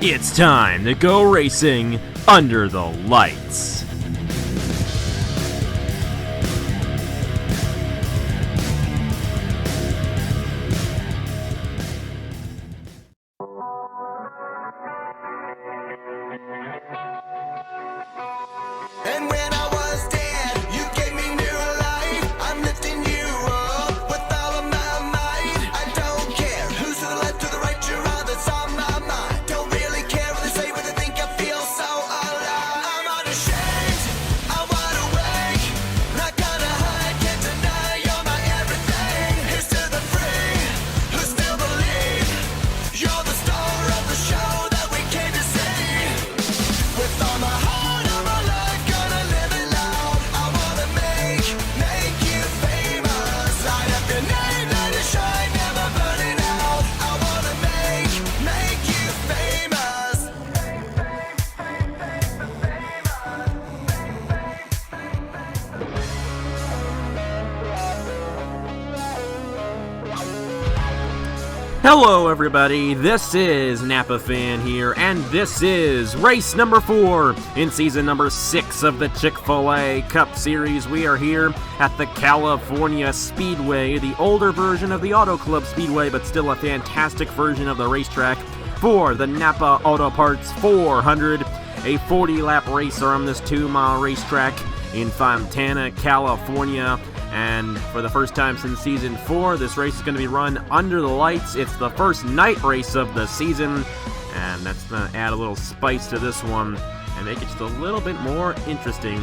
It's time to go racing under the lights. And when I was dead, you gave me new life. I'm lifting you up with all of my might. I don't care who's to the left, to the right, you're all that's on my mind. Don't really care what they say, what they think, I feel so alive. I'm unashamed, I'm wide awake. Not gonna hide, can't deny, you're my everything. Here's to the free, who still believe. You're the star of the show that we came to see. With all my heart, all my life, gonna live it loud. I wanna make you famous. Light up your name, let it shine, never burning out. I wanna make you famous. Hello everybody, this is NAPA Fan here, and this is race number 4 in season number 6 of the Chick-Fil-A Cup Series. We are here at the California Speedway, the older version of the Auto Club Speedway, but still a fantastic version of the racetrack for the NAPA Auto Parts 400, a 40-lap race on this 2-mile racetrack in Fontana, California. And for the first time since season 4, this race is going to be run under the lights. It's the first night race of the season, and that's going to add a little spice to this one and make it just a little bit more interesting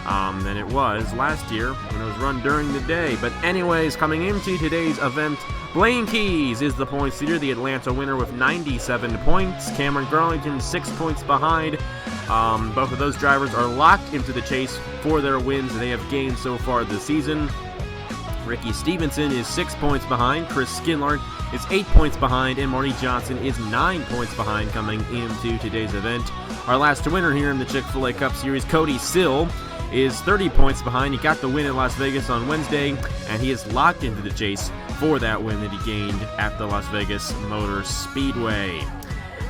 than it was last year when it was run during the day. But anyways, coming into today's event, Blaine Keys is the points leader, the Atlanta winner with 97 points. Cameron Garlington 6 points behind. Both of those drivers are locked into the chase for their wins they have gained so far this season. Ricky Stevenson is 6 points behind. Chris Skinlart is 8 points behind, and Marty Johnson is 9 points behind coming into today's event. Our last winner here in the Chick-Fil-A Cup Series, Cody Sill, is 30 points behind. He got the win in Las Vegas on Wednesday, and he is locked into the chase for that win that he gained at the Las Vegas Motor Speedway.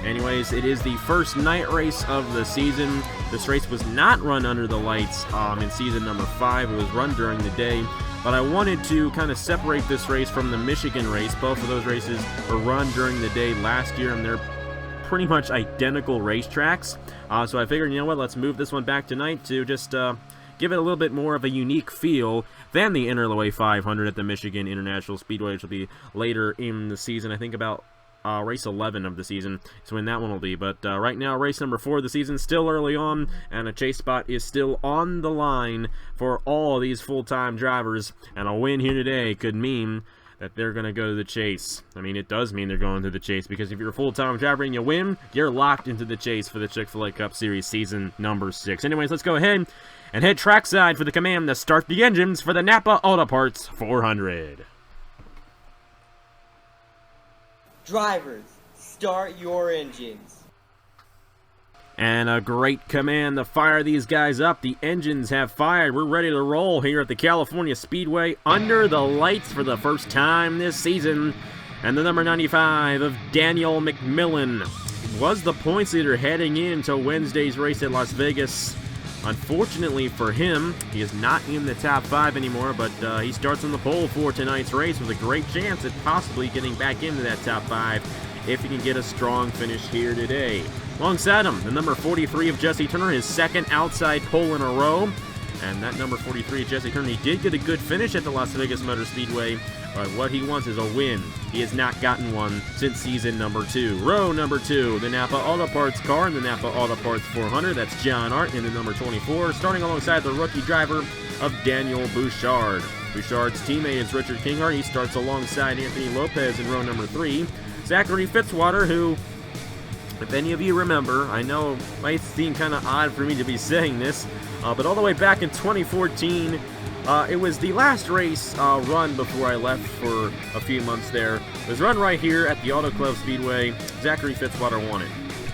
Anyways, it is the first night race of the season. This race was not run under the lights in season number 5. It was run during the day. But I wanted to kind of separate this race from the Michigan race. Both of those races were run during the day last year, and they're pretty much identical racetracks. So I figured, you know what, let's move this one back tonight to just give it a little bit more of a unique feel than the NRLOA 500 at the Michigan International Speedway, which will be later in the season. I think about race 11 of the season is when that one will be. But right now, race number 4 of the season, still early on, and a chase spot is still on the line for all these full-time drivers. And a win here today could mean that they're going to go to the chase. I mean, it does mean they're going to the chase, because if you're a full-time driver and you win, you're locked into the chase for the Chick-Fil-A Cup Series season number 6. Anyways, let's go ahead and head trackside for the command to start the engines for the NAPA Auto Parts 400. Drivers, start your engines. And a great command to fire these guys up. The engines have fired. We're ready to roll here at the California Speedway under the lights for the first time this season. And the number 95 of Daniel McMillan was the points leader heading into Wednesday's race at Las Vegas. Unfortunately for him, he is not in the top 5 anymore, but he starts on the pole for tonight's race with a great chance at possibly getting back into that top 5 if he can get a strong finish here today. Alongside him, the number 43 of Jesse Turner, his second outside pole in a row. And that number 43 of Jesse Turner, he did get a good finish at the Las Vegas Motor Speedway, but what he wants is a win. He has not gotten one since season number 2. Row number 2, the NAPA Auto Parts car in the NAPA Auto Parts 400. That's John Art in the number 24, starting alongside the rookie driver of Daniel Bouchard. Bouchard's teammate is Richard Kinghart. He starts alongside Anthony Lopez in row number 3. Zachary Fitzwater, who, if any of you remember, I know it might seem kind of odd for me to be saying this, but all the way back in 2014, it was the last race run before I left for a few months there. It was run right here at the Auto Club Speedway. Zachary Fitzwater won it.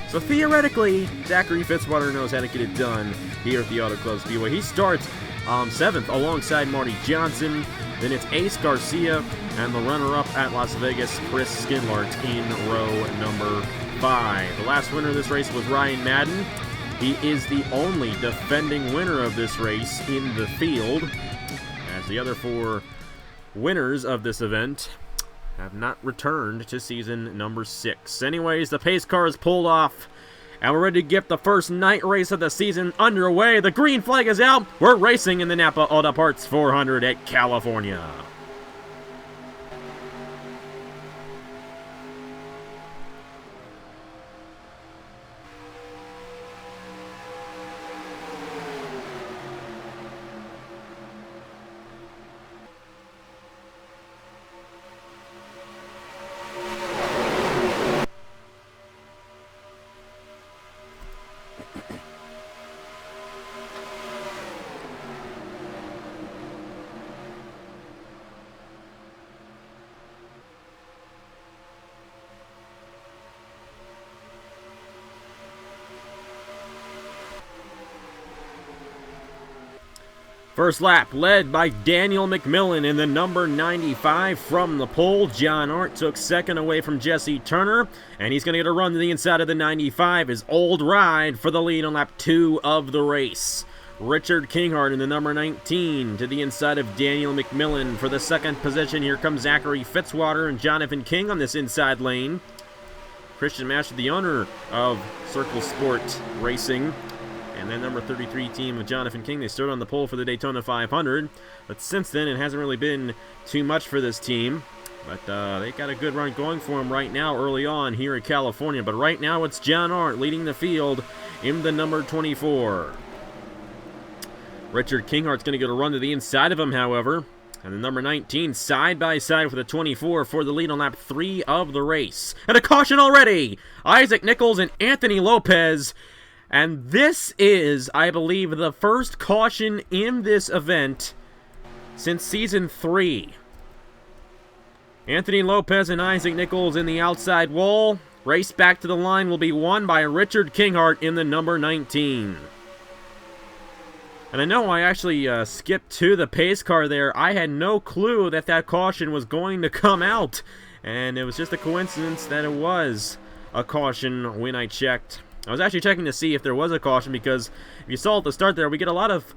So theoretically, Zachary Fitzwater knows how to get it done here at the Auto Club Speedway. He starts 7th alongside Marty Johnson. Then it's Ace Garcia, and the runner-up at Las Vegas, Chris Skinlart, in row number 5. The last winner of this race was Ryan Madden. He is the only defending winner of this race in the field, as the other 4 winners of this event have not returned to season number 6. Anyways, the pace car is pulled off, and we're ready to get the first night race of the season underway. The green flag is out. We're racing in the NAPA Auto Parts 400 at California. First lap led by Daniel McMillan in the number 95 from the pole. John Art took second away from Jesse Turner, and he's going to get a run to the inside of the 95. His Old Ride for the lead on lap 2 of the race. Richard Kinghart in the number 19 to the inside of Daniel McMillan for the second position. Here comes Zachary Fitzwater and Jonathan King on this inside lane. Christian Master, the owner of Circle Sport Racing, and then number 33 team of Jonathan King, they stood on the pole for the Daytona 500. But since then, it hasn't really been too much for this team. But they got a good run going for them right now early on here in California. But right now, it's John Art leading the field in the number 24. Richard Kinghart's going to get a run to the inside of him, however. And the number 19 side by side with the 24 for the lead on lap 3 of the race. And a caution already! Isaac Nichols and Anthony Lopez. And this is, I believe, the first caution in this event since Season 3. Anthony Lopez and Isaac Nichols in the outside wall. Race back to the line will be won by Richard Kinghart in the number 19. And I know I actually skipped to the pace car there. I had no clue that that caution was going to come out. And it was just a coincidence that it was a caution when I checked. I was actually checking to see if there was a caution, because if you saw at the start there, we get a lot of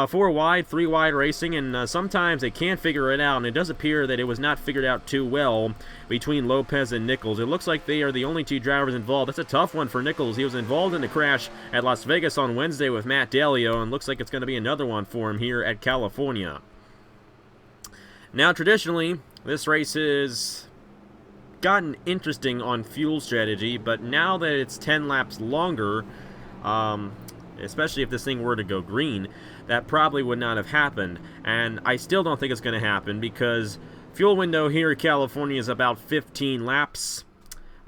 4 wide, 3 wide racing, and sometimes they can't figure it out, and it does appear that it was not figured out too well between Lopez and Nichols. It looks like they are the only 2 drivers involved. That's a tough one for Nichols. He was involved in the crash at Las Vegas on Wednesday with Matt Dalio, and looks like it's going to be another one for him here at California. Now, traditionally, this race is gotten interesting on fuel strategy, but now that it's 10 laps longer, especially if this thing were to go green, that probably would not have happened. And I still don't think it's going to happen, because fuel window here in California is about 15 laps,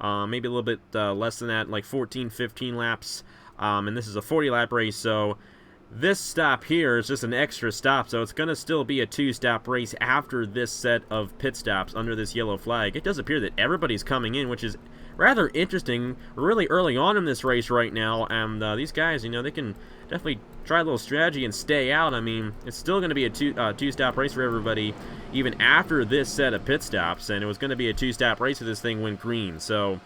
maybe a little bit less than that, like 14, 15 laps, and this is a 40-lap race, so this stop here is just an extra stop, so it's going to still be a 2-stop race after this set of pit stops under this yellow flag. It does appear that everybody's coming in, which is rather interesting. We're really early on in this race right now, and these guys, you know, they can definitely try a little strategy and stay out. I mean, it's still going to be a two-stop race for everybody, even after this set of pit stops, and it was going to be a 2-stop race if this thing went green, so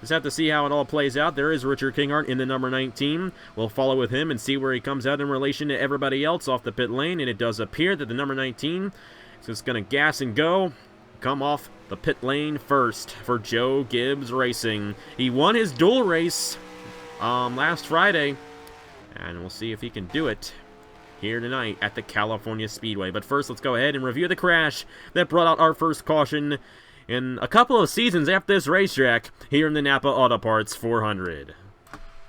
just have to see how it all plays out. There is Richard Kinghart in the number 19. We'll follow with him and see where he comes out in relation to everybody else off the pit lane. And it does appear that the number 19 is just going to gas and go. Come off the pit lane first for Joe Gibbs Racing. He won his dual race last Friday. And we'll see if he can do it here tonight at the California Speedway. But first, let's go ahead and review the crash that brought out our first caution in a couple of seasons after this racetrack here in the NAPA Auto Parts 400.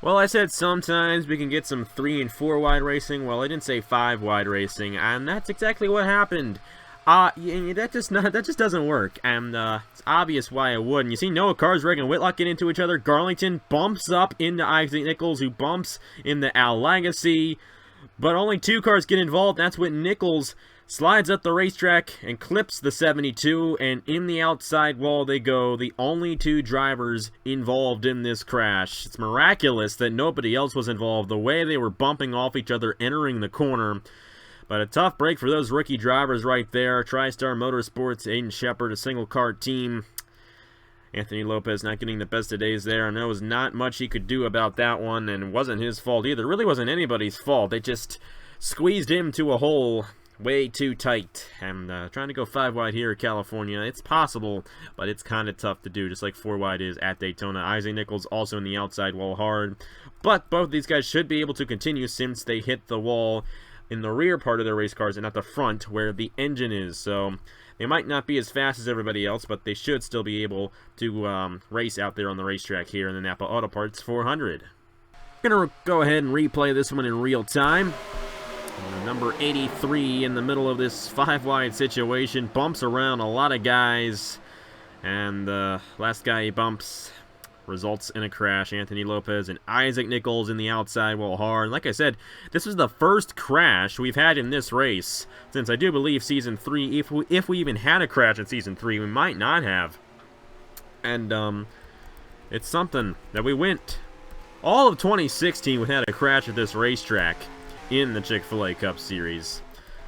Well, I said sometimes we can get some 3 and 4 wide racing. Well, I didn't say 5 wide racing, and that's exactly what happened. That just doesn't work, and it's obvious why it wouldn't. You see Noah Carswright and Whitlock get into each other. Garlington bumps up into Isaac Nichols, who bumps into Al Lagasse, but only 2 cars get involved. That's when Nichols slides up the racetrack and clips the 72, and in the outside wall they go, the only 2 drivers involved in this crash. It's miraculous that nobody else was involved, the way they were bumping off each other entering the corner. But a tough break for those rookie drivers right there. TriStar Motorsports, Aiden Shepard, a single car team. Anthony Lopez not getting the best of days there. And there was not much he could do about that one, and it wasn't his fault either. It really wasn't anybody's fault. They just squeezed him to a hole way too tight. And trying to go 5 wide here at California, it's possible, but it's kind of tough to do, just like 4 wide is at Daytona. Isaac Nichols also in the outside wall hard. But both these guys should be able to continue since they hit the wall in the rear part of their race cars and not the front where the engine is. So they might not be as fast as everybody else, but they should still be able to race out there on the racetrack here in the Napa Auto Parts 400. I'm going to go ahead and replay this one in real time. Number 83 in the middle of this 5-wide situation, bumps around a lot of guys, and the last guy he bumps results in a crash. Anthony Lopez and Isaac Nichols in the outside wall hard. Like I said, this is the first crash we've had in this race since I do believe Season 3. If we even had a crash in Season 3, we might not have. And it's something that we went all of 2016 we had a crash at this racetrack in the Chick-Fil-A Cup Series.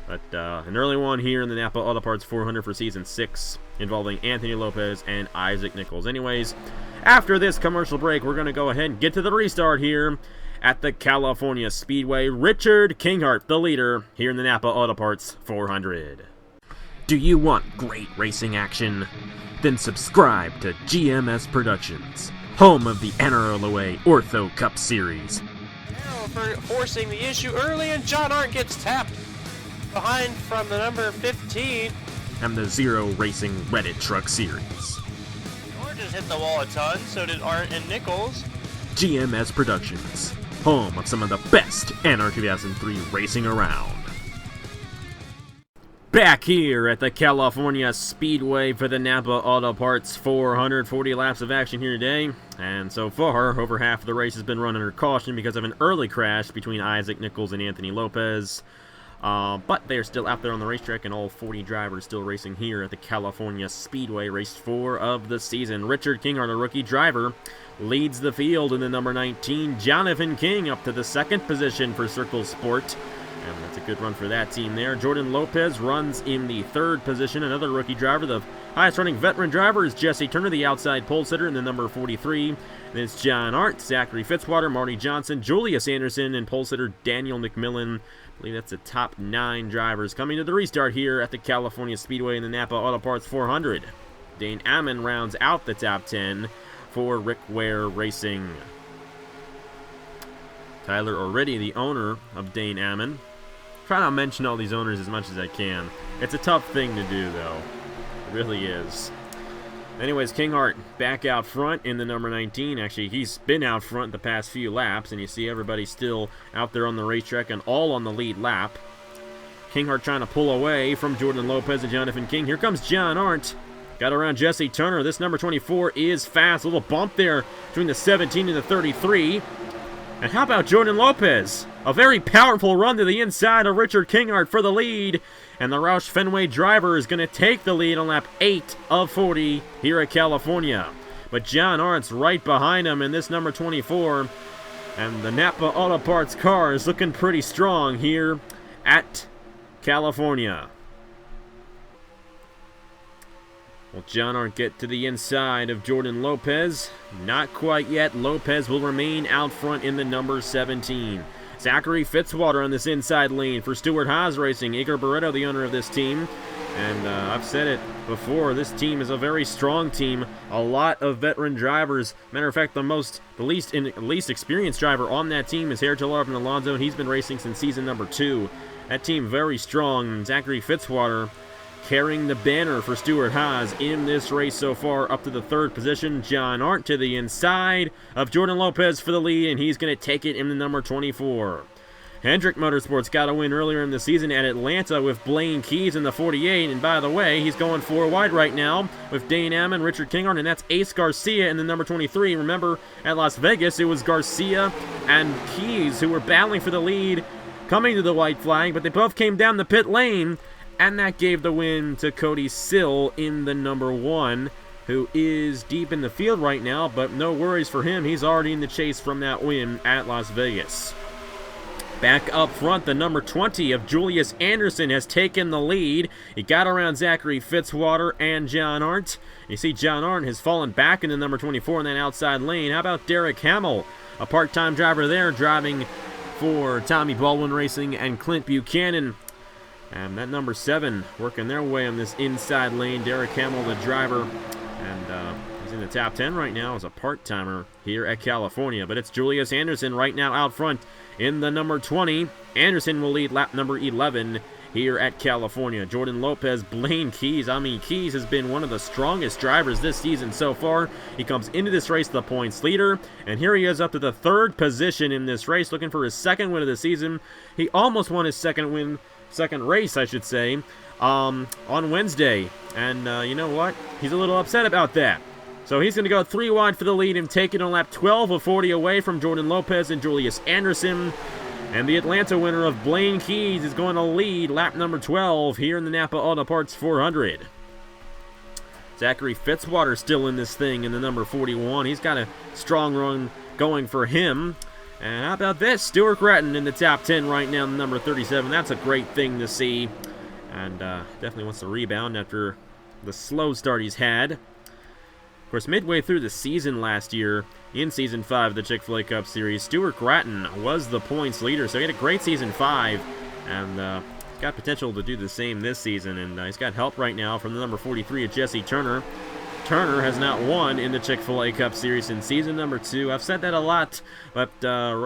But an early one here in the Napa Auto Parts 400 for Season 6 involving Anthony Lopez and Isaac Nichols. Anyways, after this commercial break, we're going to go ahead and get to the restart here at the California Speedway. Richard Kinghart, the leader, here in the Napa Auto Parts 400. Do you want great racing action? Then subscribe to GMS Productions, home of the NRLOA Ortho Cup Series. Forcing the issue early, and John Arndt gets tapped behind from the number 15. And the Zero Racing Reddit Truck Series. George has hit the wall a ton, so did Arndt and Nichols. GMS Productions, home of some of the best NR 2003 racing around. Back here at the California Speedway for the Napa Auto Parts 440 laps of action here today. And so far, over half of the race has been run under caution because of an early crash between Isaac Nichols and Anthony Lopez. But they're still out there on the racetrack, and all 40 drivers still racing here at the California Speedway, race 4 of the season. Richard Kinghart, a rookie driver, leads the field in the number 19. Jonathan King up to the 2nd position for Circle Sport. And that's a good run for that team there. Jordan Lopez runs in the 3rd position, another rookie driver. The highest running veteran driver is Jesse Turner, the outside pole sitter in the number 43. And it's John Arndt, Zachary Fitzwater, Marty Johnson, Julius Anderson, and pole sitter Daniel McMillan. I believe that's the top 9 drivers coming to the restart here at the California Speedway in the Napa Auto Parts 400. Dane Ammon rounds out the top 10 for Rick Ware Racing. Tyler O'Reilly, the owner of Dane Ammon. Try not to mention all these owners as much as I can. It's a tough thing to do, though. It really is. Anyways, Kinghart back out front in the number 19. Actually, he's been out front the past few laps, and you see everybody still out there on the racetrack and all on the lead lap. Kinghart trying to pull away from Jordan Lopez and Jonathan King. Here comes John Arndt. Got around Jesse Turner. This number 24 is fast. A little bump there between the 17 and the 33. And how about Jordan Lopez? A very powerful run to the inside of Richard Kinghart for the lead. And the Roush Fenway driver is going to take the lead on lap 8 of 40 here at California. But John Arndt's right behind him in this number 24. And the Napa Auto Parts car is looking pretty strong here at California. Will John Arndt get to the inside of Jordan Lopez? Not quite yet. Lopez will remain out front in the number 17. Zachary Fitzwater on this inside lane for Stuart Haas Racing. Igor Barreto, the owner of this team. And I've said it before, this team is a very strong team. A lot of veteran drivers. Matter of fact, the least experienced driver on that team is Hertel Arvin Alonso, and he's been racing since season number 2. That team very strong. Zachary Fitzwater carrying the banner for Stuart Haas in this race so far, up to the 3rd position. John Arndt to the inside of Jordan Lopez for the lead, and he's going to take it in the number 24. Hendrick Motorsports got a win earlier in the season at Atlanta with Blaine Keys in the 48, and by the way, he's going 4 wide right now with Dane Ammon, Richard Kinghart, and that's Ace Garcia in the number 23. Remember, at Las Vegas, it was Garcia and Keys who were battling for the lead coming to the white flag, but they both came down the pit lane, and that gave the win to Cody Sill in the number 1, who is deep in the field right now, but no worries for him. He's already in the chase from that win at Las Vegas. Back up front, the number 20 of Julius Anderson has taken the lead. He got around Zachary Fitzwater and John Arndt. You see John Arndt has fallen back into number 24 in that outside lane. How about Derek Hamill, a part-time driver there, driving for Tommy Baldwin Racing and Clint Buchanan. And that number 7 working their way on this inside lane. Derek Hamill, the driver, and he's in the top 10 right now as a part-timer here at California. But it's Julius Anderson right now out front in the number 20. Anderson will lead lap number 11 here at California. Jordan Lopez, Blaine Keys. I mean, Keys has been one of the strongest drivers this season so far. He comes into this race the points leader, and here he is up to the 3rd position in this race, looking for his 2nd win of the season. He almost won his second race, I should say, on Wednesday. And you know what? He's a little upset about that. So he's going to go 3 wide for the lead and take it on lap 12 of 40 away from Jordan Lopez and Julius Anderson. And the Atlanta winner of Blaine Keys is going to lead lap number 12 here in the Napa Auto Parts 400. Zachary Fitzwater still in this thing in the number 41. He's got a strong run going for him. And how about this? Stuart Gratton in the top 10 right now, number 37. That's a great thing to see. And definitely wants to rebound after the slow start he's had. Of course, midway through the season last year, in Season 5 of the Chick-Fil-A Cup Series, Stuart Gratton was the points leader. So he had a great Season 5, and he's got potential to do the same this season. And he's got help right now from the number 43 of Jesse Turner. Turner has not won in the Chick-Fil-A Cup Series since season number 2. I've said that a lot, but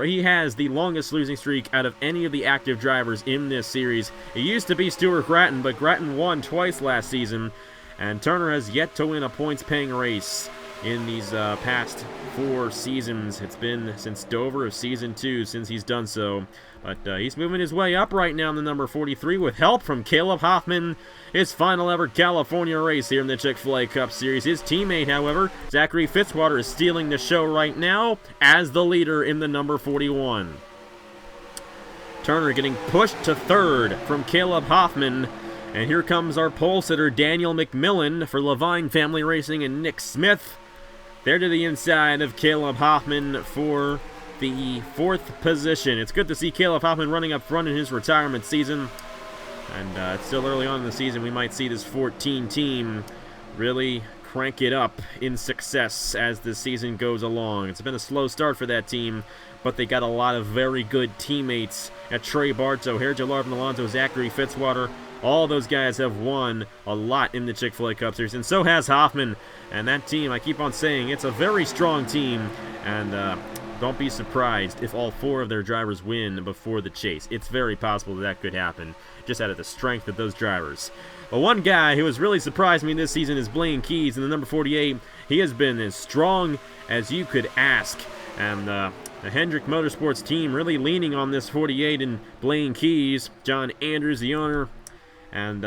he has the longest losing streak out of any of the active drivers in this series. It used to be Stuart Gratton, but Gratton won twice last season, and Turner has yet to win a points-paying race in these past 4 seasons. It's been since Dover of Season 2 since he's done so. But he's moving his way up right now in the number 43 with help from Caleb Hoffman. His final ever California race here in the Chick-Fil-A Cup Series. His teammate, however, Zachary Fitzwater, is stealing the show right now as the leader in the number 41. Turner getting pushed to 3rd from Caleb Hoffman. And here comes our pole sitter, Daniel McMillan, for Levine Family Racing and Nick Smith. They're to the inside of Caleb Hoffman for the 4th position. It's good to see Caleb Hoffman running up front in his retirement season. And it's still early on in the season. We might see this 14 team really crank it up in success as the season goes along. It's been a slow start for that team, but they got a lot of very good teammates at Trey Bartow, Herja Larvin Alonso, Zachary Fitzwater. All those guys have won a lot in the Chick-Fil-A Cup Series, and so has Hoffman. And that team, I keep on saying, it's a very strong team, and don't be surprised if all 4 of their drivers win before the chase. It's very possible that could happen, just out of the strength of those drivers. But one guy who has really surprised me this season is Blaine Keys in the number 48. He has been as strong as you could ask, and the Hendrick Motorsports team really leaning on this 48 and Blaine Keys. John Andrews, the owner. And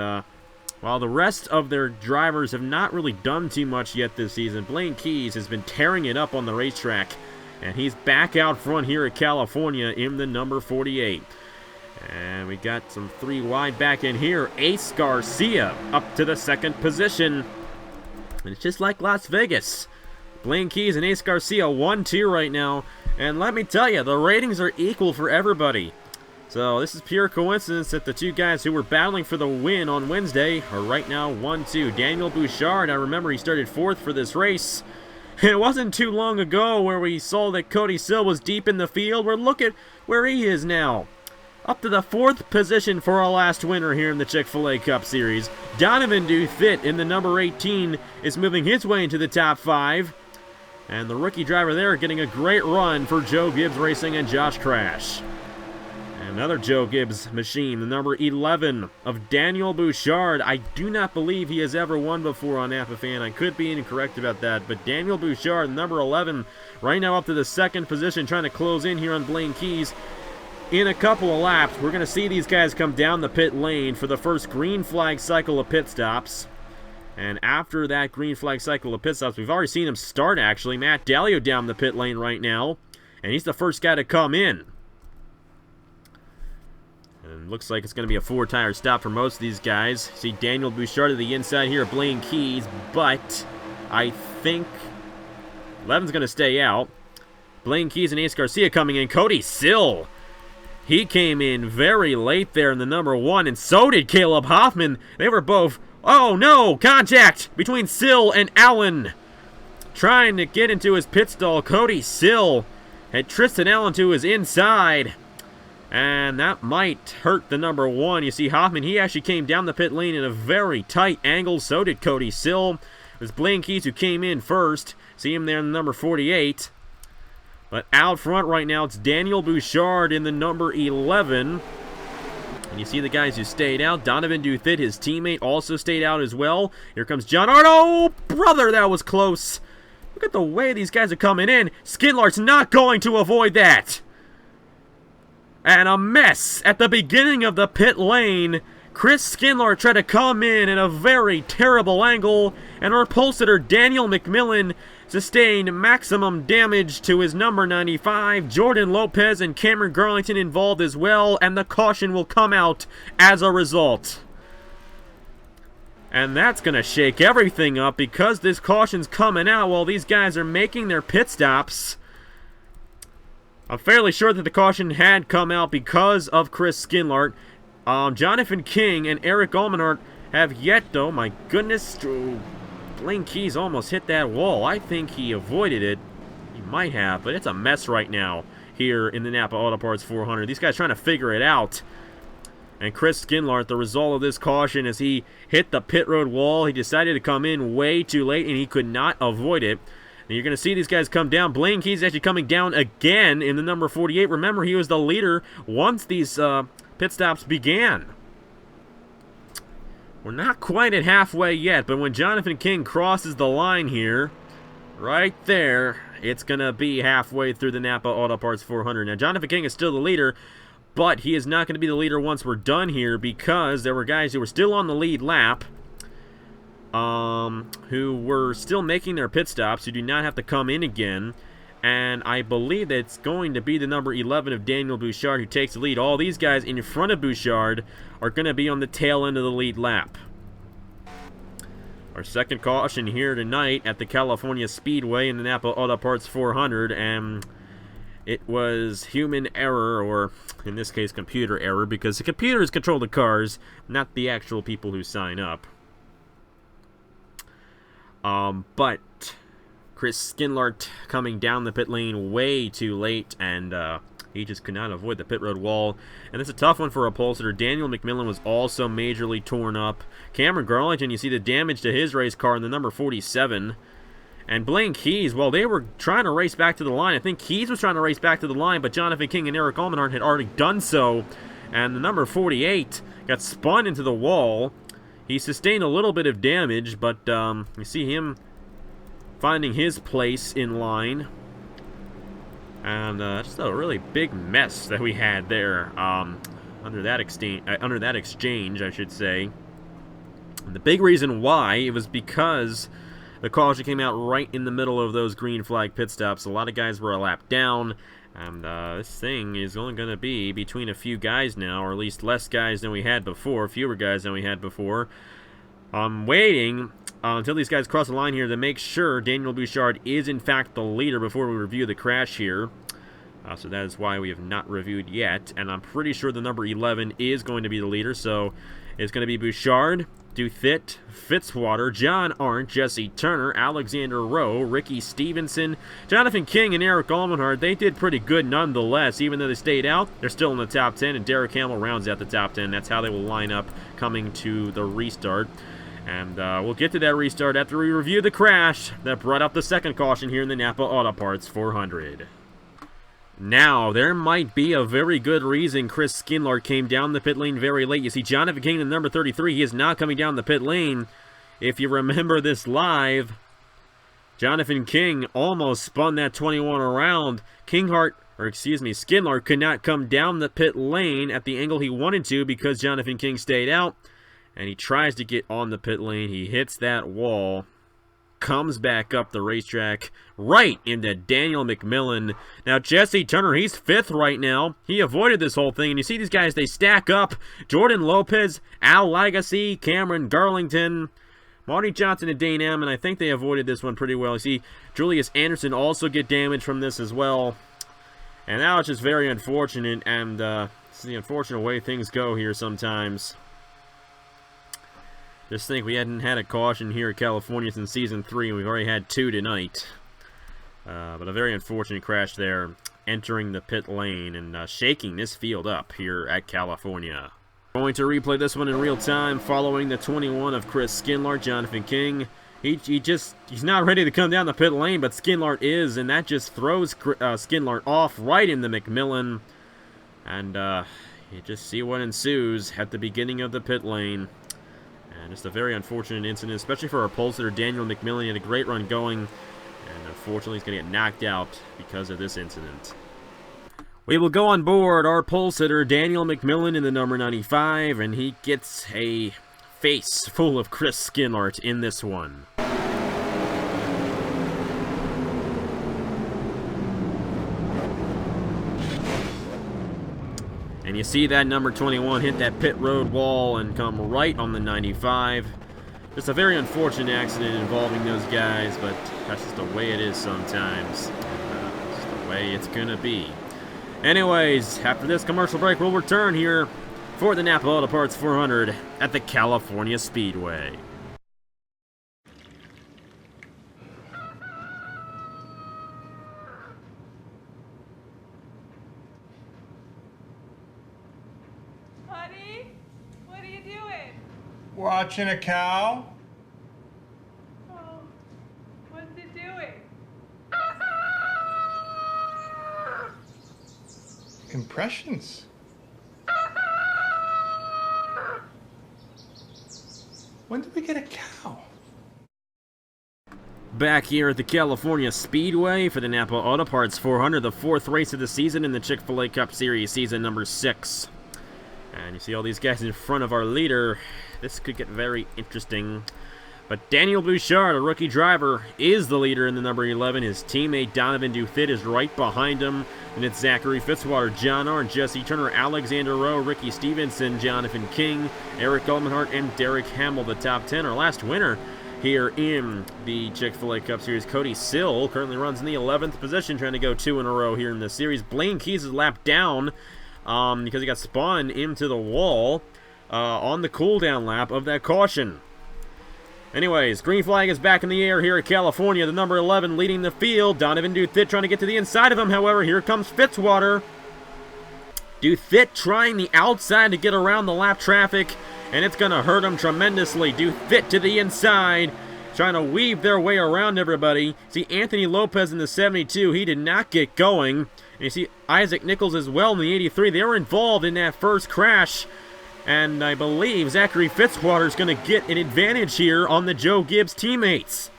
while the rest of their drivers have not really done too much yet this season, Blaine Keys has been tearing it up on the racetrack. And he's back out front here at California in the number 48. And we got some 3 wide back in here. Ace Garcia up to the 2nd position. And it's just like Las Vegas. Blaine Keys and Ace Garcia 1-2 right now. And let me tell you, the ratings are equal for everybody. So this is pure coincidence that the 2 guys who were battling for the win on Wednesday are right now 1-2. Daniel Bouchard, I remember he started 4th for this race. It wasn't too long ago where we saw that Cody Sill was deep in the field. Well, look at where he is now. Up to the 4th position for our last winner here in the Chick-Fil-A Cup Series. Donovan Dufitt in the number 18 is moving his way into the top 5. And the rookie driver there getting a great run for Joe Gibbs Racing and Josh Crash. Another Joe Gibbs machine, the number 11 of Daniel Bouchard. I do not believe he has ever won before on NAPA Fan. I could be incorrect about that, but Daniel Bouchard, number 11, right now up to the 2nd position, trying to close in here on Blaine Keys. In a couple of laps, we're going to see these guys come down the pit lane for the first green flag cycle of pit stops. And after that green flag cycle of pit stops, we've already seen him start, actually. Matt Dallio down the pit lane right now, and he's the first guy to come in. And looks like it's going to be a 4-tire stop for most of these guys. See Daniel Bouchard to the inside here, Blaine Keys, but I think 11's going to stay out. Blaine Keys and Ace Garcia coming in. Cody Sill He came in very late there in the number 1, and so did Caleb Hoffman. They were both, oh no, contact between Sill and Allen. Trying to get into his pit stall, Cody Sill had Tristan Allen to his inside. And that might hurt the number 1. You see, Hoffman, he actually came down the pit lane in a very tight angle. So did Cody Sill. It was Blaine Keys who came in first. See him there in the number 48. But out front right now, it's Daniel Bouchard in the number 11. And you see the guys who stayed out. Donovan Duthit, his teammate, also stayed out as well. Here comes John Arndt. Oh, brother, that was close. Look at the way these guys are coming in. Skidlar's not going to avoid that. And a mess at the beginning of the pit lane. Chris Skidlar tried to come in a very terrible angle, and our pole sitter Daniel McMillan sustained maximum damage to his number 95. Jordan Lopez and Cameron Garlington involved as well, and the caution will come out as a result. And that's going to shake everything up because this caution's coming out while these guys are making their pit stops. I'm fairly sure that the caution had come out because of Chris Skidlar. Jonathan King and Eric Almenart have yet, though. My goodness, Blaine Keys almost hit that wall. I think he avoided it. He might have, but it's a mess right now here in the Napa Auto Parts 400. These guys trying to figure it out. And Chris Skidlar, the result of this caution is he hit the pit road wall. He decided to come in way too late, and he could not avoid it. And you're going to see these guys come down. Blaine Keys actually coming down again in the number 48. Remember, he was the leader once these pit stops began. We're not quite at halfway yet, but when Jonathan King crosses the line here, right there, it's going to be halfway through the Napa Auto Parts 400. Now, Jonathan King is still the leader, but he is not going to be the leader once we're done here because there were guys who were still on the lead lap who were still making their pit stops, who do not have to come in again. And I believe that it's going to be the number 11 of Daniel Bouchard who takes the lead. All these guys in front of Bouchard are going to be on the tail end of the lead lap. Our second caution here tonight at the California Speedway in the Napa Auto Parts 400, and it was human error, or in this case computer error, because the computers control the cars, not the actual people who sign up. But Chris Skidlar coming down the pit lane way too late, and he just could not avoid the pit road wall. And it's a tough one for a pole sitter. Daniel McMillan was also majorly torn up. Cameron Garlington, you see the damage to his race car in the number 47. And Blaine Keys, well, they were trying to race back to the line. I think Keys was trying to race back to the line, but Jonathan King and Eric Almenart had already done so. And the number 48 got spun into the wall. He sustained a little bit of damage, but you see him finding his place in line. And just a really big mess that we had there under that exchange, I should say. And the big reason why, it was because the caution came out right in the middle of those green flag pit stops. A lot of guys were a lap down, and this thing is only going to be between a few guys now, or at least less guys than we had before, fewer guys than we had before. I'm waiting until these guys cross the line here to make sure Daniel Bouchard is in fact the leader before we review the crash here. So that is why we have not reviewed yet, and I'm pretty sure the number 11 is going to be the leader, so it's going to be Bouchard, Duthit, Fitzwater, John Arndt, Jesse Turner, Alexander Rowe, Ricky Stevenson, Jonathan King, and Eric Almenart. They did pretty good nonetheless. Even though they stayed out, they're still in the top 10, and Derek Hamill rounds out the top 10. That's how they will line up coming to the restart. And we'll get to that restart after we review the crash that brought up the second caution here in the Napa Auto Parts 400. Now, there might be a very good reason Chris Skidlar came down the pit lane very late. You see, Jonathan King in number 33, he is not coming down the pit lane. If you remember this live, Jonathan King almost spun that 21 around. Skidlar could not come down the pit lane at the angle he wanted to because Jonathan King stayed out. And he tries to get on the pit lane. He hits that wall. Comes back up the racetrack right into Daniel McMillan. Now Jesse Turner, he's 5th right now. He avoided this whole thing, and you see these guys, they stack up. Jordan Lopez, Al Lagasse, Cameron Garlington, Marty Johnson, and Dane M, and I think they avoided this one pretty well. You see Julius Anderson also get damage from this as well. And now it's just very unfortunate, and it's the unfortunate way things go here sometimes. Just think we hadn't had a caution here at California since Season 3, and we've already had 2 tonight. But a very unfortunate crash there, entering the pit lane and shaking this field up here at California. Going to replay this one in real time, following the 21 of Chris Skinlart, Jonathan King. He's not ready to come down the pit lane, but Skinlart is, and that just throws Skinlart off right into McMillan. And you just see what ensues at the beginning of the pit lane. And just a very unfortunate incident, especially for our pole sitter, Daniel McMillan. He had a great run going, and unfortunately he's going to get knocked out because of this incident. We will go on board our pole sitter, Daniel McMillan, in the number 95, and he gets a face full of Chris Skinlart in this one. And you see that number 21 hit that pit road wall and come right on the 95. Just a very unfortunate accident involving those guys, but that's just the way it is sometimes. Just the way it's gonna be. Anyways, after this commercial break, we'll return here for the NAPA Auto Parts 400 at the California Speedway. Honey, what are you doing? Watching a cow. Oh, what's it doing? Impressions. When did we get a cow? Back here at the California Speedway for the NAPA Auto Parts 400, the 4th race of the season in the Chick-Fil-A Cup Series, season number 6. And you see all these guys in front of our leader. This could get very interesting. But Daniel Bouchard, a rookie driver, is the leader in the number 11. His teammate Donovan Duthit is right behind him. And it's Zachary Fitzwater, John Arndt, Jesse Turner, Alexander Rowe, Ricky Stevenson, Jonathan King, Eric Ulmenhart, and Derek Hamill, the top 10. Our last winner here in the Chick-Fil-A Cup Series, Cody Sill, currently runs in the 11th position, trying to go 2 in a row here in the series. Blaine Keys is lapped down because he got spun into the wall on the cooldown lap of that caution. Anyways, green flag is back in the air here at California. The number 11 leading the field. Donovan Duthit trying to get to the inside of him. However, here comes Fitzwater. Duthit trying the outside to get around the lap traffic, and it's going to hurt him tremendously. Duthit to the inside, trying to weave their way around everybody. See Anthony Lopez in the 72. He did not get going. And you see Isaac Nichols as well in the 83. They were involved in that first crash. And I believe Zachary Fitzwater is going to get an advantage here on the Joe Gibbs teammates.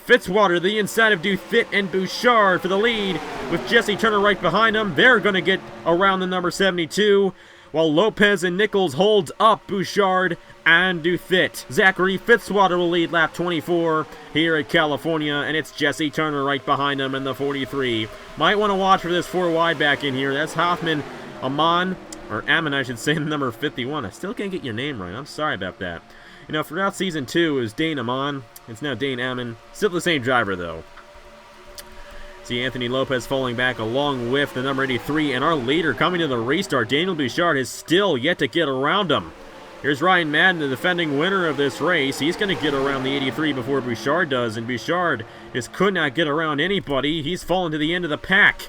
Fitzwater, the inside of Duthit and Bouchard for the lead, with Jesse Turner right behind them. They're going to get around the number 72, while Lopez and Nichols hold up Bouchard and Duthit. Zachary Fitzwater will lead lap 24 here at California, and it's Jesse Turner right behind him in the 43. Might want to watch for this 4 wide back in here. That's Hoffman, Amon, or Ammon, I should say, number 51. I still can't get your name right. I'm sorry about that. You know, throughout Season 2, it was Dane Amon. It's now Dane Ammon. Still the same driver, though. See Anthony Lopez falling back along with the number 83. And our leader coming to the restart, Daniel Bouchard, has still yet to get around him. Here's Ryan Madden, the defending winner of this race. He's going to get around the 83 before Bouchard does. And Bouchard just could not get around anybody. He's fallen to the end of the pack.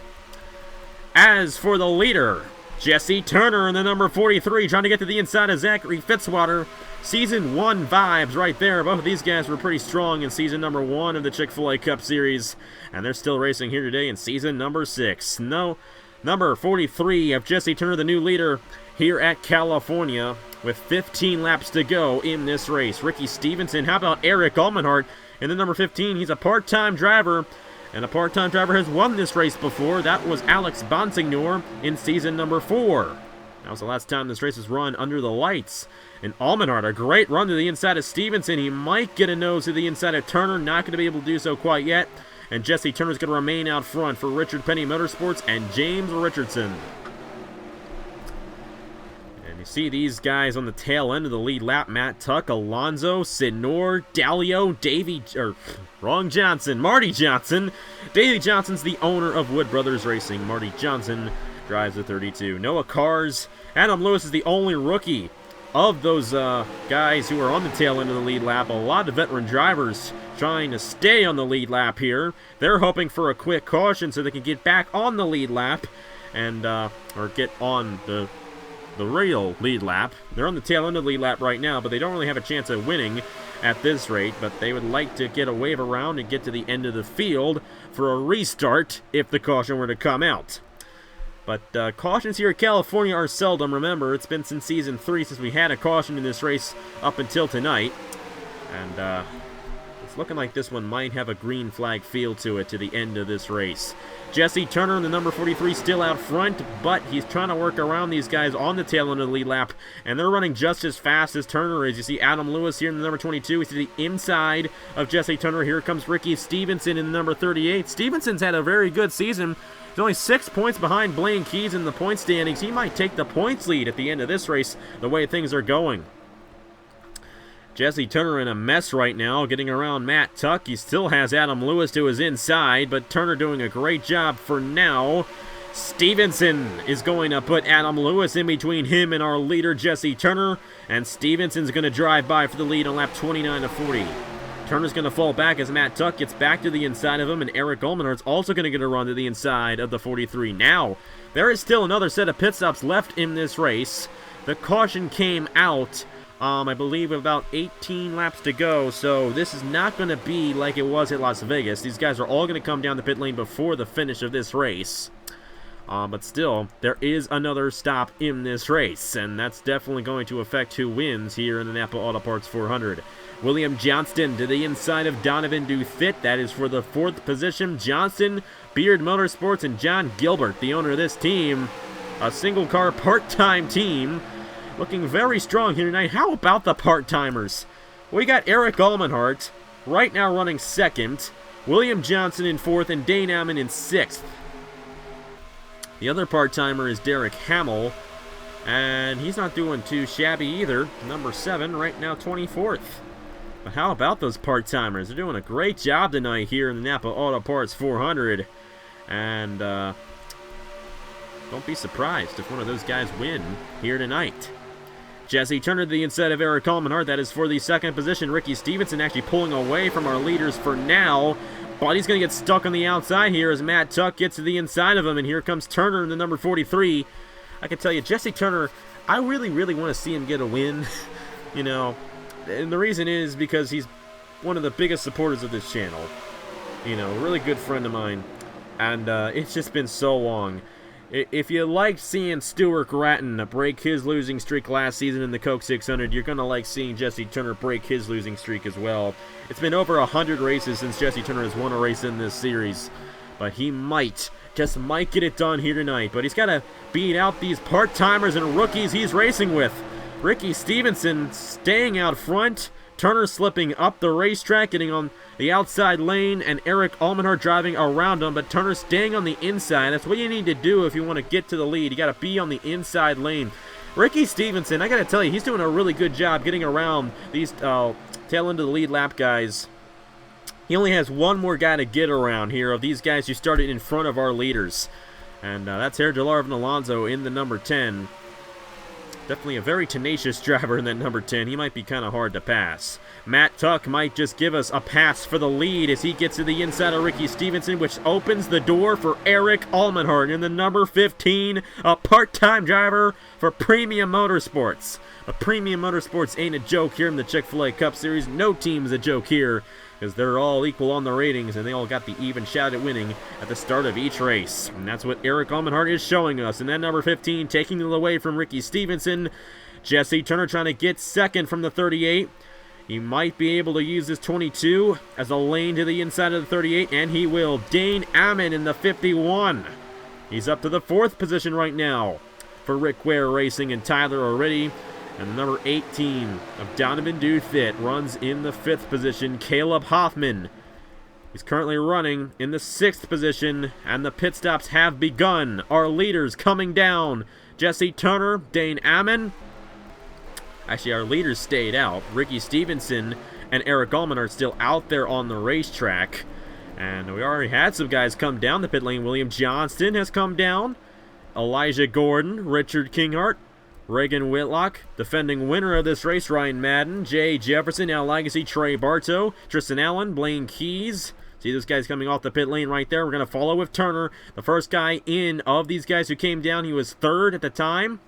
As for the leader, Jesse Turner in the number 43, trying to get to the inside of Zachary Fitzwater. Season 1 vibes right there. Both of these guys were pretty strong in season number 1 of the Chick-Fil-A Cup Series, and they're still racing here today in season number 6. No, number 43 of Jesse Turner, the new leader here at California, with 15 laps to go in this race. Ricky Stevenson, how about Eric Ulmenhart in the number 15? He's a part-time driver, and a part-time driver has won this race before. That was Alex Bonsignor in season number 4. That was the last time this race was run under the lights. And Ulmenhart, a great run to the inside of Stevenson. He might get a nose to the inside of Turner. Not going to be able to do so quite yet. And Jesse Turner's going to remain out front for Richard Penny Motorsports and James Richardson. And You see these guys on the tail end of the lead lap. Matt Tuck, Alonso, Sinor, Dalio, Marty Johnson. Davey Johnson's the owner of Wood Brothers Racing. Marty Johnson drives the 32. Noah Cars. Adam Lewis is the only rookie of those guys who are on the tail end of the lead lap. A lot of veteran drivers trying to stay on the lead lap here. They're hoping for a quick caution so they can get back on the lead lap and or get on the real lead lap. They're on the tail end of the lead lap right now, but they don't really have a chance of winning at this rate, but they would like to get a wave around and get to the end of the field for a restart if the caution were to come out. But cautions here at California are seldom. Remember, it's been since Season 3 since we had a caution in this race up until tonight. And it's looking like this one might have a green flag feel to it to the end of this race. Jesse Turner in the number 43 still out front, but he's trying to work around these guys on the tail end of the lead lap, and they're running just as fast as Turner is. You see Adam Lewis here in the number 22. We see the inside of Jesse Turner. Here comes Ricky Stevenson in the number 38. Stevenson's had a very good season. He's only 6 points behind Blaine Keys in the point standings. He might take the points lead at the end of this race, the way things are going. Jesse Turner in a mess right now, getting around Matt Tuck. He still has Adam Lewis to his inside, but Turner doing a great job for now. Stevenson is going to put Adam Lewis in between him and our leader, Jesse Turner, and Stevenson's going to drive by for the lead on lap 29 to 40. Turner's going to fall back as Matt Tuck gets back to the inside of him, and Eric Ulmenhart's also going to get a run to the inside of the 43. Now, there is still another set of pit stops left in this race. The caution came out, I believe, about 18 laps to go, so this is not going to be like it was at Las Vegas. These guys are all going to come down the pit lane before the finish of this race. But still, there is another stop in this race, and that's definitely going to affect who wins here in the NAPA Auto Parts 400. William Johnston to the inside of Donovan Dufit. That is for the 4th position. Johnston, Beard Motorsports, and John Gilbert, the owner of this team. A single-car part-time team. Looking very strong here tonight. How about the part-timers? We got Eric Ulmenhart right now running 2nd. William Johnson in 4th, and Dane Ammon in 6th. The other part-timer is Derek Hamill, and he's not doing too shabby either. Number 7, right now 24th. But how about those part-timers? They're doing a great job tonight here in the NAPA Auto Parts 400. And don't be surprised if one of those guys win here tonight. Jesse Turner to the inside of Eric Ulmenhart. That is for the 2nd position. Ricky Stevenson actually pulling away from our leaders for now. But he's going to get stuck on the outside here as Matt Tuck gets to the inside of him. And here comes Turner in the number 43. I can tell you, Jesse Turner, I really want to see him get a win. You know, and the reason is because he's one of the biggest supporters of this channel. You know, a really good friend of mine. And it's just been so long. If you liked seeing Stuart Gratton break his losing streak last season in the Coke 600, you're going to like seeing Jesse Turner break his losing streak as well. It's been over 100 races since Jesse Turner has won a race in this series. But he just might get it done here tonight. But he's got to beat out these part-timers and rookies he's racing with. Ricky Stevenson staying out front. Turner slipping up the racetrack, getting on the outside lane, and Eric Ulmenhart driving around him, but Turner staying on the inside. That's what you need to do if you want to get to the lead. You got to be on the inside lane. Ricky Stevenson, I got to tell you, he's doing a really good job getting around these tail end of the lead lap guys. He only has one more guy to get around here of these guys who started in front of our leaders. And that's Jalarvin Alonso in the number 10. Definitely a very tenacious driver in that number 10. He might be kind of hard to pass. Matt Tuck might just give us a pass for the lead as he gets to the inside of Ricky Stevenson, which opens the door for Eric Ulmenhart in the number 15, a part-time driver for Premium Motorsports. But Premium Motorsports ain't a joke here in the Chick-Fil-A Cup Series. No team is a joke here, because they're all equal on the ratings, and they all got the even shot at winning at the start of each race. And that's what Eric Ulmenhart is showing us. And then number 15, taking it away from Ricky Stevenson. Jesse Turner trying to get 2nd from the 38. He might be able to use this 22 as a lane to the inside of the 38, and he will. Dane Ammon in the 51. He's up to the 4th position right now for Rick Ware Racing and Tyler already. And the number 18 of Donovan Dufit runs in the 5th position. Caleb Hoffman. He's currently running in the 6th position, and the pit stops have begun. Our leaders coming down. Jesse Turner, Dane Ammon, Actually, our leaders stayed out. Ricky Stevenson and Eric Allman are still out there on the racetrack. And we already had some guys come down the pit lane. William Johnston has come down. Elijah Gordon, Richard Kinghart, Reagan Whitlock, defending winner of this race, Ryan Madden, Jay Jefferson, Al Legacy, Trey Bartow, Tristan Allen, Blaine Keys. See those guys coming off the pit lane right there. We're going to follow with Turner. The first guy in of these guys who came down, he was third at the time.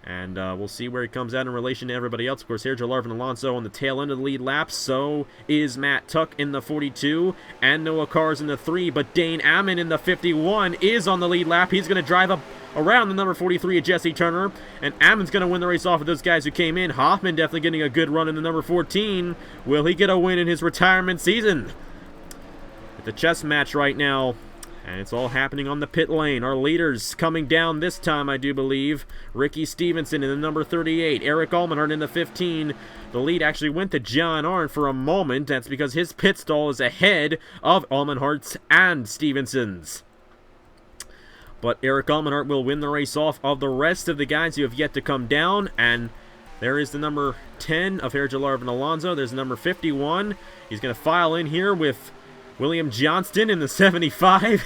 And we'll see where he comes out in relation to everybody else. Of course, Sergio Larvin Alonso on the tail end of the lead lap. So is Matt Tuck in the 42. And Noah Carr's in the 3. But Dane Ammon in the 51 is on the lead lap. He's going to drive up around the number 43 of Jesse Turner. And Ammon's going to win the race off of those guys who came in. Hoffman definitely getting a good run in the number 14. Will he get a win in his retirement season? It's a chess match right now. And it's all happening on the pit lane. Our leaders coming down this time, I do believe. Ricky Stevenson in the number 38. Eric Allmenhart in the 15. The lead actually went to John Arndt for a moment. That's because his pit stall is ahead of Allmenhart's and Stevenson's. But Eric Allmenhart will win the race off of the rest of the guys who have yet to come down. And there is the number 10 of Sergio Larvin Alonso. There's the number 51. He's going to file in here with William Johnston in the 75.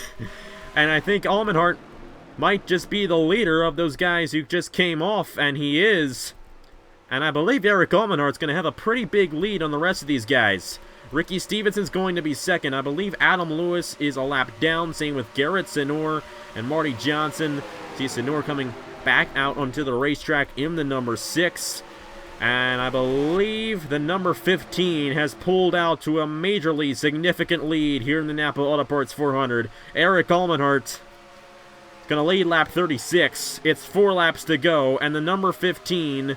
And I think Allmenhart might just be the leader of those guys who just came off, and he is. And I believe Eric Allmenhart's going to have a pretty big lead on the rest of these guys. Ricky Stevenson's going to be second. I believe Adam Lewis is a lap down. Same with Garrett Senor and Marty Johnson. See Senor coming back out onto the racetrack in the number 6. And I believe the number 15 has pulled out to a majorly significant lead here in the Napa Auto Parts 400. Eric Allmenhart is going to lead lap 36. It's 4 laps to go, and the number 15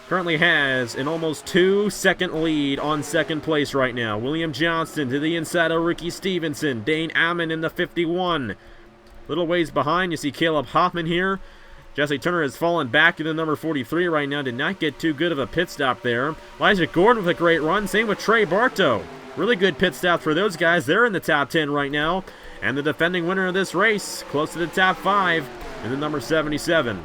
currently has an almost 2-second lead on second place right now. William Johnston to the inside of Ricky Stevenson. Dane Ammon in the 51. Little ways behind, you see Caleb Hoffman here. Jesse Turner has fallen back to the number 43 right now. Did not get too good of a pit stop there. Elijah Gordon with a great run. Same with Trey Bartow. Really good pit stop for those guys. They're in the top 10 right now. And the defending winner of this race, close to the top 5, in the number 77.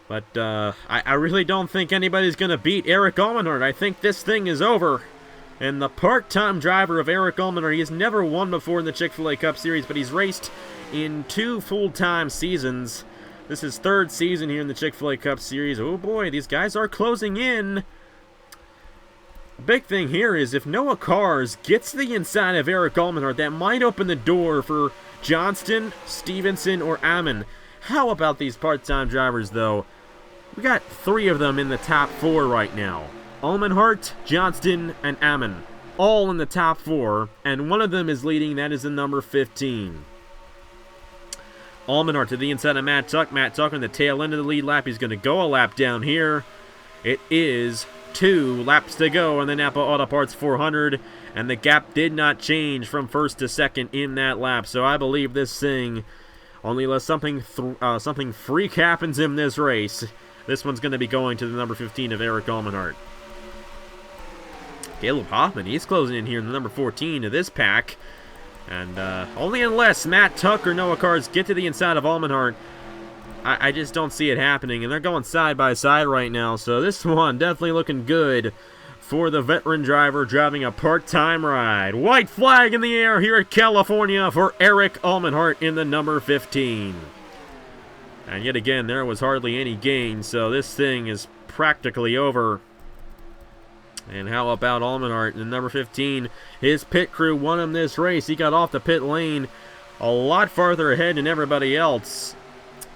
But I really don't think anybody's going to beat Eric Allmenhart. I think this thing is over. And the part-time driver of Eric Allmenhart, he has never won before in the Chick-Fil-A Cup Series, but he's raced in 2 full-time seasons. This is 3rd season here in the Chick-Fil-A Cup Series. Oh boy, these guys are closing in. The big thing here is if Noah Cars gets to the inside of Eric Allmenhart, that might open the door for Johnston, Stevenson, or Ammon. How about these part-time drivers, though? We got 3 of them in the top 4 right now. Allmenhart, Johnston, and Ammon. All in the top 4, and one of them is leading. That is the number 15. Allmenhart to the inside of Matt Tuck. Matt Tuck on the tail end of the lead lap. He's going to go a lap down here. It is 2 laps to go on the Napa Auto Parts 400, and the gap did not change from first to second in that lap. So I believe this thing, only unless something freak happens in this race, this one's going to be going to the number 15 of Eric Allmenhart. Caleb Hoffman, he's closing in here in the number 14 of this pack. And only unless Matt Tuck or Noah Cars get to the inside of Allmenhart, I just don't see it happening. And they're going side by side right now. So this one definitely looking good for the veteran driver driving a part-time ride. White flag in the air here at California for Eric Allmenhart in the number 15. And yet again, there was hardly any gain. So this thing is practically over. And how about Allmenhart in the number 15? His pit crew won him this race. He got off the pit lane a lot farther ahead than everybody else.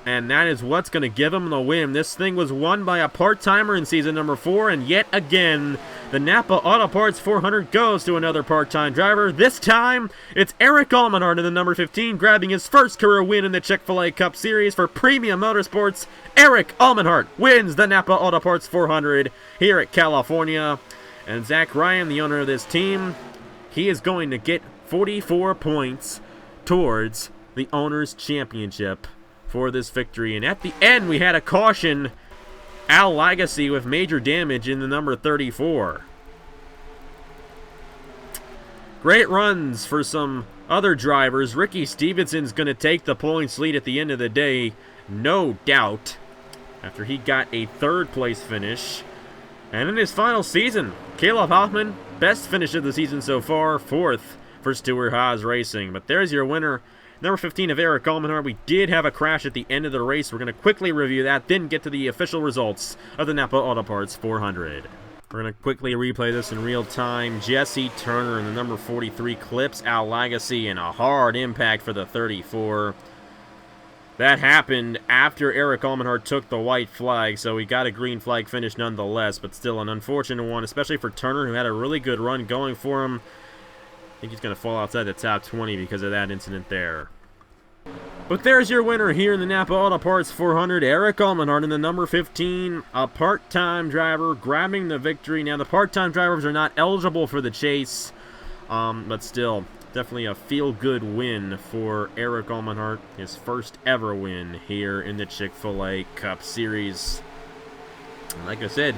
And that is what's going to give him the win. This thing was won by a part-timer in season number 4. And yet again, the Napa Auto Parts 400 goes to another part-time driver. This time, it's Eric Allmenhart in the number 15, grabbing his first career win in the Chick-Fil-A Cup Series for Premium Motorsports. Eric Allmenhart wins the Napa Auto Parts 400 here at California. And Zach Ryan, the owner of this team, he is going to get 44 points towards the owner's championship for this victory. And at the end, we had a caution. Al Legacy with major damage in the number 34. Great runs for some other drivers. Ricky Stevenson's going to take the points lead at the end of the day, no doubt. after he got a third-place finish. And in his final season, Caleb Hoffman, best finish of the season so far, 4th for Stewart Haas Racing. But there's your winner, number 15 of Eric Almenhart. We did have a crash at the end of the race. We're going to quickly review that, then get to the official results of the Napa Auto Parts 400. We're going to quickly replay this in real time. Jesse Turner in the number 43 clips Al Lagasse, and a hard impact for the 34. That happened after Eric Almenhart took the white flag, so he got a green flag finish nonetheless, but still an unfortunate one, especially for Turner, who had a really good run going for him. I think he's going to fall outside the top 20 because of that incident there. But there's your winner here in the Napa Auto Parts 400, Eric Almenhart in the number 15, a part-time driver grabbing the victory. Now, the part-time drivers are not eligible for the chase, but still, definitely a feel-good win for Eric Almenhart, his first ever win here in the Chick-Fil-A Cup Series. Like I said,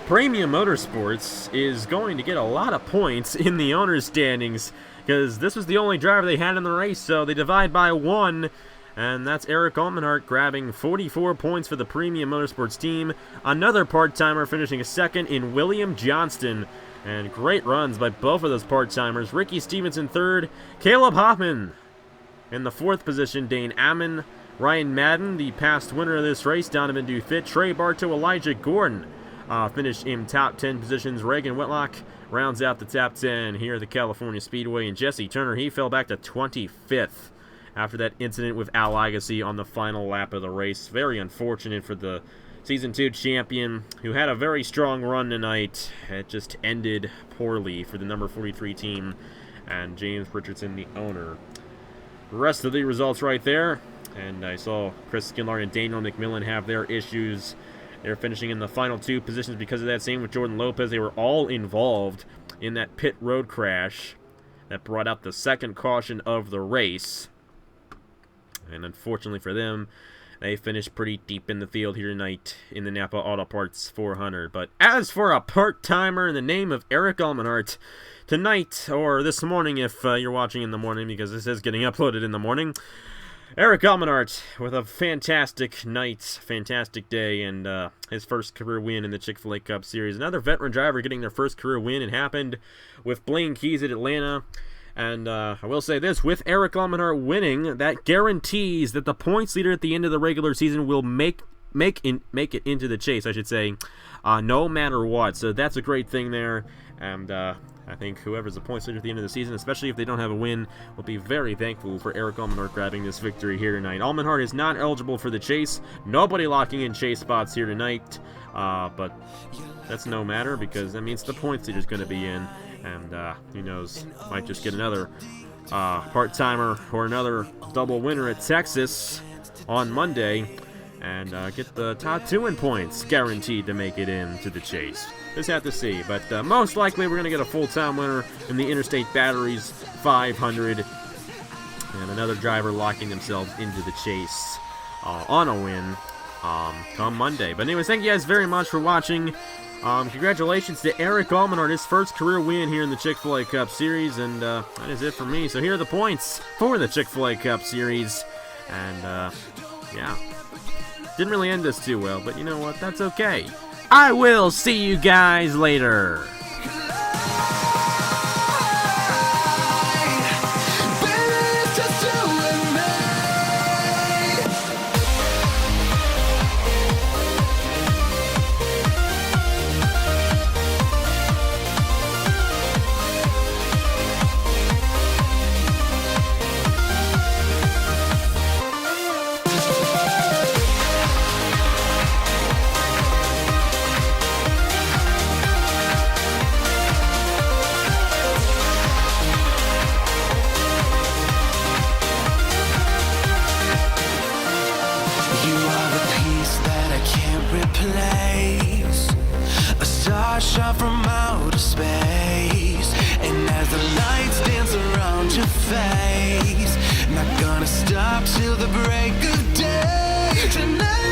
Premium Motorsports is going to get a lot of points in the owner's standings because this was the only driver they had in the race, so they divide by 1, and that's Eric Almenhart grabbing 44 points for the Premium Motorsports team. Another part-timer finishing a second in William Johnston, and great runs by both of those part-timers. Ricky Stevenson 3rd, Caleb Hoffman in the 4th position, Dane Ammon, Ryan Madden, the past winner of this race, Donovan Dufit, Trey Bartow, Elijah Gordon finished in top 10 positions. Reagan Whitlock rounds out the top 10 here at the California Speedway, and Jesse Turner, he fell back to 25th after that incident with Al Lagasse on the final lap of the race. Very unfortunate for the Season 2 champion, who had a very strong run tonight. It just ended poorly for the number 43 team and James Richardson, the owner. The rest of the results right there, and I saw Chris Skillard and Daniel McMillan have their issues. They're finishing in the final 2 positions because of that. Same with Jordan Lopez. They were all involved in that pit road crash that brought out the second caution of the race. And unfortunately for them, they finished pretty deep in the field here tonight in the Napa Auto Parts 400. But as for a part-timer in the name of Eric Almenhart, tonight, or this morning if you're watching in the morning, because this is getting uploaded in the morning, Eric Almenhart with a fantastic night, fantastic day, and his first career win in the Chick-Fil-A Cup Series. Another veteran driver getting their first career win. It happened with Blaine Keys at Atlanta. And I will say this, with Eric Almenhart winning, that guarantees that the points leader at the end of the regular season will make it into the chase, I should say, no matter what. So that's a great thing there. And I think whoever's the points leader at the end of the season, especially if they don't have a win, will be very thankful for Eric Almenhart grabbing this victory here tonight. Almenhart is not eligible for the chase. Nobody locking in chase spots here tonight. But that's no matter because that means the points leader is going to be in. And who knows, might just get another part-timer or another double winner at Texas on Monday and get the top 2 in points guaranteed to make it into the chase. Just have to see, but most likely we're going to get a full-time winner in the Interstate Batteries 500 and another driver locking themselves into the chase on a win come Monday. But anyways, thank you guys very much for watching. Congratulations to Eric Almenhart, his first career win here in the Chick-Fil-A Cup Series, and that is it for me. So here are the points for the Chick-Fil-A Cup Series, and yeah, didn't really end this too well, but you know what, that's okay. I will see you guys later. Shot from outer space, and as the lights dance around your face, not gonna stop till the break of day. Tonight